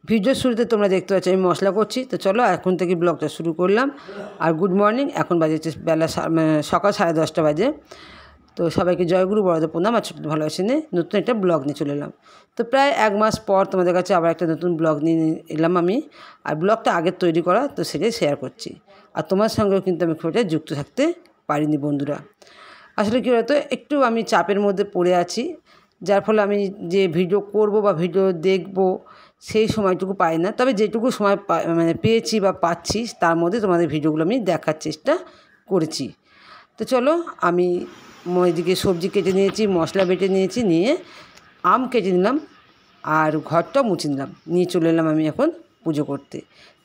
Video শুরুতে তোমরা দেখতে পাচ্ছ আমি মশলা করছি। তো চলো এখন থেকে ব্লগটা শুরু করলাম। আর গুড মর্নিং, এখন বাজেছে বেলা সকাল 10:30 বাজে। তো সবাইকে জয়গুরু, বড়দের প্রণাম আর ছোটো ভালোবাসা নিয়ে নতুন একটা ব্লগ নিয়ে চলে এলাম। তো প্রায় 1 মাস পর তোমাদের কাছে আবার একটা নতুন ব্লগ নিয়ে এলাম আমি। আর ব্লগটা আগের তৈরি করা, তো সেটাই শেয়ার করছি। আর তোমার সঙ্গেও কিন্তু আমি খুব একটা যুক্ত থাকতে পারিনি বন্ধুরা। আসলে কী বলতো, একটু আমি চাপের মধ্যে পড়ে আছি, যার ফলে আমি যে ভিডিও করব বা ভিডিও দেখব সেই সময়টুকু পাই না। তবে যেটুকু সময় পেয়েছি বা পাচ্ছি তার মধ্যে তোমাদের ভিডিওগুলো আমি দেখার চেষ্টা করেছি। তো চলো, আমি এদিকে সবজি কেটে নিয়েছি, মশলা বেটে নিয়েছি, নিয়ে আম কেটে নিলাম আর ঘরটাও মুছে নিলাম, নিয়ে চলে এলাম আমি এখন পুজো করতে।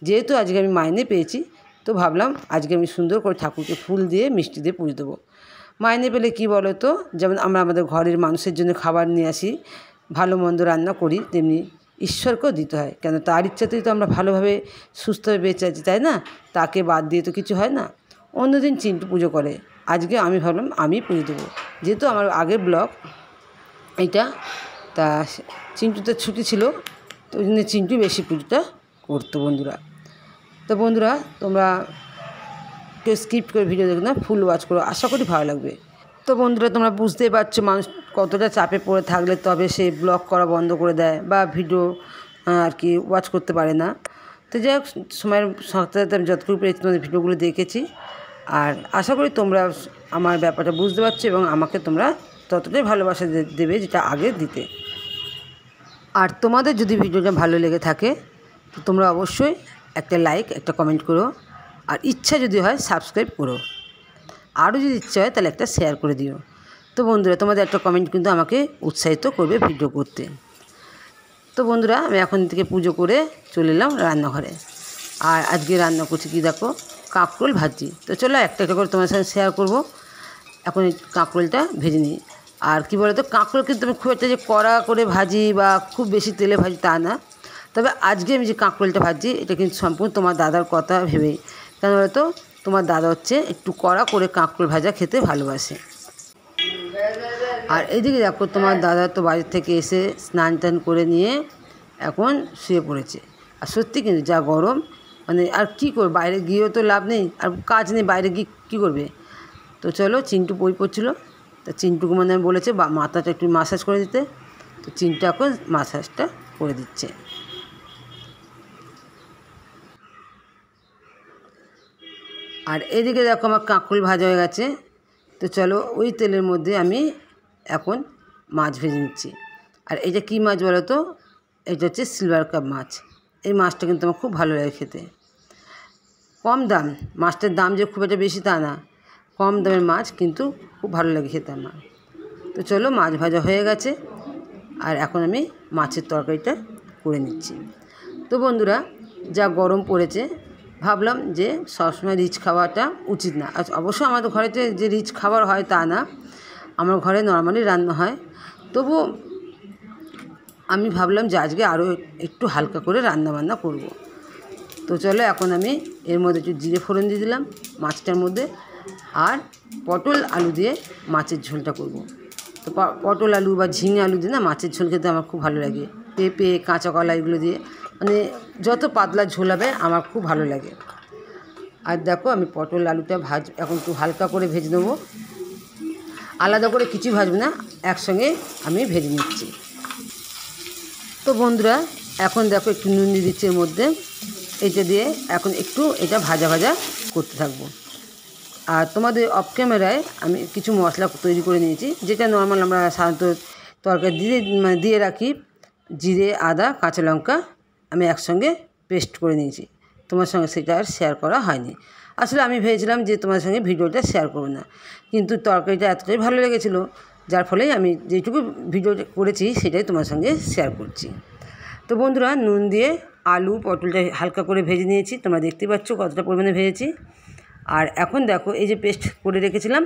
যেহেতু আজকে আমি মাইনে পেয়েছি, তো ভাবলাম আজকে আমি সুন্দর করে ঠাকুরকে ফুল দিয়ে মিষ্টি দিয়ে পুজো দেবো। মাইনে পেলে কী বলো তো, যেমন আমরা আমাদের ঘরের মানুষের জন্য খাবার নিয়ে আসি, ভালো মন্দ রান্না করি, তেমনি ঈশ্বরকেও দিতে হয়। কেন তার ইচ্ছাতেই তো আমরা ভালোভাবে সুস্থভাবে বেঁচে আছি, তাই না? তাকে বাদ দিয়ে তো কিছু হয় না। অন্যদিন চিন্টু পুজো করে, আজকে আমি ভাবলাম আমি পুজো দেবো। যেহেতু আমার আগের ব্লগ এইটা, তা চিন্টুতে ছুটি ছিল, তো ওই জন্য চিন্টু বেশি পুজোটা করতো বন্ধুরা। তো বন্ধুরা, তোমরা কেউ স্কিপ করে ভিডিও দেখো না, ফুল ওয়াচ করো, আশা করি ভালো লাগবে। তো বন্ধুরা, তোমরা বুঝতেই পারছো মানুষ কতটা চাপে পড়ে থাকলে তবে সে ব্লগ করা বন্ধ করে দেয় বা ভিডিও আর কি ওয়াচ করতে পারে না। তো যাই হোক, সময়ের সাথে সাথে আমি যতটুকু পেরেছি তোমাদের ভিডিওগুলো দেখেছি, আর আশা করি তোমরা আমার ব্যাপারটা বুঝতে পারছো এবং আমাকে তোমরা ততটাই ভালোবাসা দেবে যেটা আগে দিতে। আর তোমাদের যদি ভিডিওটা ভালো লেগে থাকে তো তোমরা অবশ্যই একটা লাইক, একটা কমেন্ট করো, আর ইচ্ছা যদি হয় সাবস্ক্রাইব করো, আরও যদি ইচ্ছা হয় তাহলে একটা শেয়ার করে দিও। তো বন্ধুরা, তোমাদের একটা কমেন্ট কিন্তু আমাকে উৎসাহিত করবে ভিডিও করতে। তো বন্ধুরা, আমি এখন থেকে পুজো করে চলে এলাম রান্নাঘরে। আর আজকে রান্না করছি কি দেখো, কাঁকরোল ভাজি। তো চলো একটা একটা করে তোমার সাথে শেয়ার করব। এখন এই কাঁকরোলটা ভেজে নিই। আর কী বলো তো, কাঁকরোল কিন্তু আমি খুব একটা যে কড়া করে ভাজি বা খুব বেশি তেলে ভাজি তা না। তবে আজকে আমি যে কাঁকরোলটা ভাজি এটা কিন্তু সম্পূর্ণ তোমার দাদার কথা ভেবেই। কেন বলো তো, তোমার দাদা হচ্ছে একটু কড়া করে কাঁকরোল ভাজা খেতে ভালোবাসে। আর এদিকে দেখো, তোমার দাদা তো বাড়ির থেকে এসে স্নান টান করে নিয়ে এখন শুয়ে পড়েছে। আর সত্যি কিন্তু যা গরম, মানে আর কী করবে, বাইরে গিয়েও তো লাভ নেই, আর কাজ নেই, বাইরে গিয়ে কী করবে। তো চলো, চিন্টু বই পড়ছিল, তা চিন্টুকে মানে বলেছে বা মাথাটা একটু মাসাজ করে দিতে। তো চিন্টু এখন মাসাজটা করে দিচ্ছে। আর এদিকে দেখো আমার কাঁকরোল ভাজা হয়ে গেছে। তো চলো, ওই তেলের মধ্যে আমি এখন মাছ ভেজে নিচ্ছি। আর এটা কী মাছ বলো তো, এটা হচ্ছে সিলভার কাপ মাছ। এই মাছটা কিন্তু আমার খুব ভালো লাগে খেতে। কম দাম, মাছটার দাম যে খুব একটা বেশি তা না, কম দামের মাছ, কিন্তু খুব ভালো লাগে খেতে আমার। তো চলো, মাছ ভাজা হয়ে গেছে, আর এখন আমি মাছের তরকারিটা করে নিচ্ছি। তো বন্ধুরা, যা গরম পড়েছে, ভাবলাম যে সবসময় রিচ খাওয়াটা উচিত না। অবশ্য আমাদের ঘরেতে যে রিচ খাবার হয় তা না, আমার ঘরে নর্মালি রান্না হয়। তবু আমি ভাবলাম যে আজকে আরও একটু হালকা করে রান্নাবান্না করব। তো চলো, এখন আমি এর মধ্যে একটু জিরে ফোড়ন দিয়ে দিলাম মাছটার মধ্যে, আর পটল আলু দিয়ে মাছের ঝোলটা করব। তো পটল আলু বা ঝিঙে আলু দিয়ে না মাছের ঝোল খেতে আমার খুব ভালো লাগে। পেঁপে, কাঁচা কলা এগুলো দিয়ে, মানে যত পাতলা ঝোল হবে আমার খুব ভালো লাগে। আর দেখো, আমি পটল আলুটা এখন একটু হালকা করে ভেজে নেবো, আলাদা করে কিছু ভাজবো না, একসঙ্গে আমি ভেজে নিচ্ছি। তো বন্ধুরা, এখন দেখো একটু নুন দিয়ে দিচ্ছি এর মধ্যে, এটা দিয়ে এখন একটু এটা ভাজা ভাজা করতে থাকবো। আর তোমাদের অফ ক্যামেরায় আমি কিছু মশলা তৈরি করে নিয়েছি, যেটা নর্মাল আমরা সাধারণত তরকারি দিয়ে রাখি। জিরে, আদা, কাঁচা লঙ্কা আমি একসঙ্গে পেস্ট করে নিয়েছি। তোমার সঙ্গে সেটা আর শেয়ার করা হয়নি। আসলে আমি ভেবেছিলাম যে তোমার সঙ্গে ভিডিওটা শেয়ার করব না, কিন্তু তরকারিটা এতটাই ভালো লেগেছিলো, যার ফলে আমি যেটুকু ভিডিও করেছি সেটাই তোমার সঙ্গে শেয়ার করছি। তো বন্ধুরা, নুন দিয়ে আলু পটলটা হালকা করে ভেজে নিয়েছি, তোমরা দেখতে পাচ্ছ কতটা পরিমাণে ভেজেছি। আর এখন দেখো, এই যে পেস্ট করে রেখেছিলাম,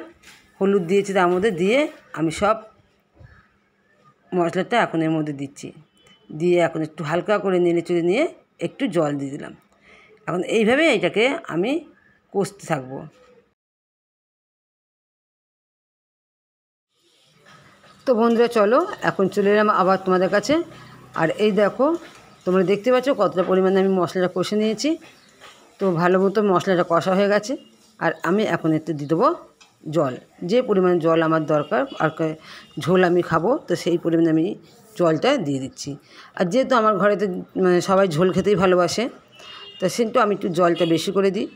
হলুদ দিয়েছি তার মধ্যে, দিয়ে আমি সব মশলাটা এখন এর মধ্যে দিচ্ছি, দিয়ে এখন একটু হালকা করে নেড়ে চড়ে নিয়ে একটু জল দিয়ে দিলাম। এখন এইভাবে এটাকে আমি কষতে থাকবো। তো বন্ধুরা চলো, এখন চলে এলাম আবার তোমাদের কাছে। আর এই দেখো, তোমরা দেখতে পাচ্ছ কতটা পরিমাণে আমি মশলাটা কষে নিয়েছি। তো ভালো মতো মশলাটা কষা হয়ে গেছে। আর আমি এখন এতে দিয়ে দেবো জল, যে পরিমাণে জল আমার দরকার আর ঝোল আমি খাবো, তো সেই পরিমাণে আমি জলটা দিয়ে দিচ্ছি। আর যেহেতু আমার ঘরেতে মানে সবাই ঝোল খেতেই ভালোবাসে, তো সেহেতু আমি একটু জলটা বেশি করে দিই।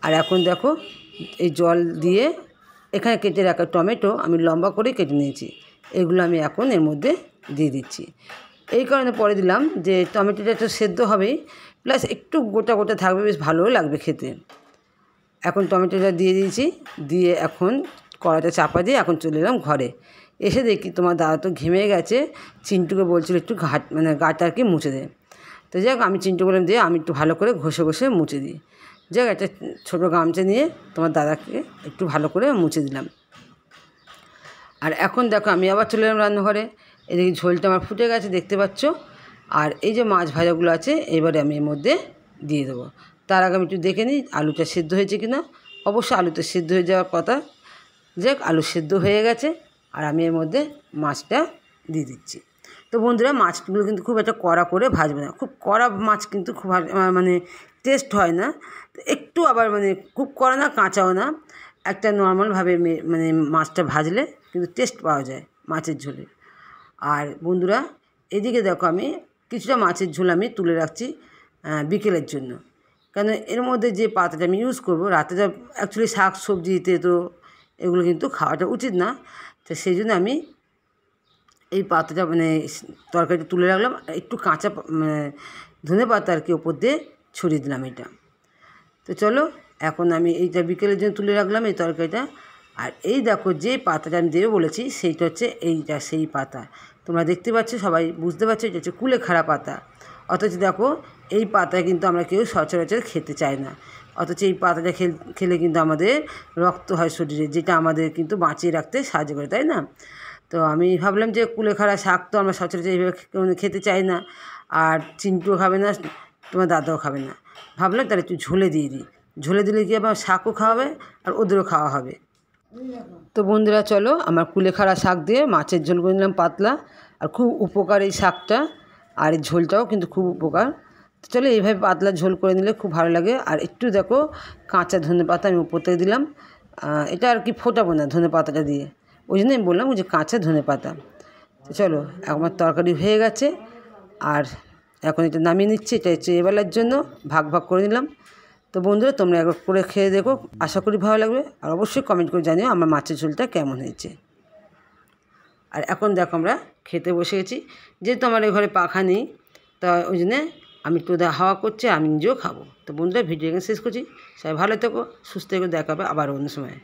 আর এখন দেখো এই জল দিয়ে এখানে কেটে রাখা টমেটো আমি লম্বা করে কেটে নিয়েছি, এগুলো আমি এখন এর মধ্যে দিয়ে দিচ্ছি। এই কারণে পরে দিলাম যে টমেটোটা তো সেদ্ধ হবেই, প্লাস একটু গোটা গোটা থাকবে, বেশ ভালোও লাগবে খেতে। এখন টমেটোটা দিয়ে দিয়েছি, দিয়ে এখন কড়াইটা চাপা দিয়ে এখন চলে এলাম ঘরে। এসে দেখি তোমার দাদা তো ঘেমে গেছে, চিন্টুকে বলছিল একটু গাটা আর কি মুছে দে। তো যাক আমি চিন্টু বললাম দিয়ে আমি একটু ভালো করে ঘষে ঘষে মুছে দিই। যাক একটা ছোটো গামছা নিয়ে তোমার দাদাকে একটু ভালো করে মুছে দিলাম। আর এখন দেখো আমি আবার চলে এলাম রান্নাঘরে। এদিকে ঝোলটা আমার ফুটে গেছে দেখতে পাচ্ছ। আর এই যে মাছ ভাজাগুলো আছে এবারে আমি এর মধ্যে দিয়ে দেবো। তার আগে আমি একটু দেখে নিই আলুটা সেদ্ধ হয়েছে কি না। অবশ্যই আলুটা সেদ্ধ হয়ে যাওয়ার কথা। যাক আলু সেদ্ধ হয়ে গেছে, আর আমি এর মধ্যে মাছটা দিয়ে দিচ্ছি। তো বন্ধুরা, মাছগুলো কিন্তু খুব একটা কড়া করে ভাজবে না, খুব কড়া মাছ কিন্তু খুব মানে টেস্ট হয় না। তো একটু আবার মানে খুব কড়া না কাঁচাও না, একটা নর্মালভাবে মানে মাছটা ভাজলে কিন্তু টেস্ট পাওয়া যায় মাছের ঝোলে। আর বন্ধুরা, এদিকে দেখো আমি কিছুটা মাছের ঝোল আমি তুলে রাখছি বিকেলের জন্য। কেন এর মধ্যে যে পাতাটা আমি ইউজ করবো রাতেটা অ্যাকচুয়ালি শাক সবজিতে তো এগুলো কিন্তু খাওয়াটা উচিত না, তো সেই জন্য আমি এই পাতাটা মানে তরকারিটা তুলে রাখলাম। একটু কাঁচা মানে ধনে পাতা আর কি ওপর দিয়ে ছড়িয়ে দিলাম এটা। তো চলো এখন আমি এইটা বিকেলের জন্য তুলে রাখলাম এই তরকারিটা। আর এই দেখো যে পাতাটা আমি দেবে বলেছি সেইটা হচ্ছে এইটা, সেই পাতা তোমরা দেখতে পাচ্ছ, সবাই বুঝতে পারছো এটা হচ্ছে কুলেখাড়া পাতা। অথচ দেখো এই পাতায় কিন্তু আমরা কেউ সচরাচর খেতে চাই না, অথচ এই পাতাটা খেলে কিন্তু আমাদের রক্ত হয় শরীরে, যেটা আমাদের কিন্তু বাঁচিয়ে রাখতে সাহায্য করে, তাই না? তো আমি ভাবলাম যে কুলেখাড়া শাক তো আমরা সচরাচর এইভাবে খেতে চাই না, আর চিন্টুও খাবে না, তোমার দাদাও খাবে না। ভাবলাম তাহলে একটু ঝোলে দিয়ে দিই, ঝোলে দিলে কি আবার শাকও খাওয়া হবে আর ওদেরও খাওয়া হবে। তো বন্ধুরা চলো, আমার কুলেখাড়া শাক দিয়ে মাছের ঝোল করে নিলাম পাতলা, আর খুব উপকার এই শাকটা, আর এই ঝোলটাও কিন্তু খুব উপকার। তো চলো এইভাবে পাতলা ঝোল করে নিলে খুব ভালো লাগে। আর একটু দেখো কাঁচা ধনে পাতা আমি উপর থেকে দিলাম, এটা আর কি ফোটাবো না ধনে পাতাটা দিয়ে, ওই জন্য আমি বললাম যে কাঁচা ধনে পাতা। তো চলো আমার তরকারি হয়ে গেছে, আর এখন এটা নামিয়ে নিচ্ছি। এটা হচ্ছে এবেলার জন্য ভাগ ভাগ করে নিলাম। তো বন্ধুরা তোমরা একবার করে খেয়ে দেখো, আশা করি ভালো লাগবে। আর অবশ্যই কমেন্ট করে জানিও আমার মাছের ঝোলটা কেমন হয়েছে। আর এখন দেখো আমরা খেতে বসে গেছি, যেহেতু আমার এই ঘরে পাখা নেই, তা ওই জন্যে আমি একটু হাওয়া করছে, আমি নিজেও খাবো। তো বন্ধুরা ভিডিও এখানে শেষ করছি, সবাই ভালো থেকো, সুস্থ থেকো, দেখা হবে আবার অন্য সময়।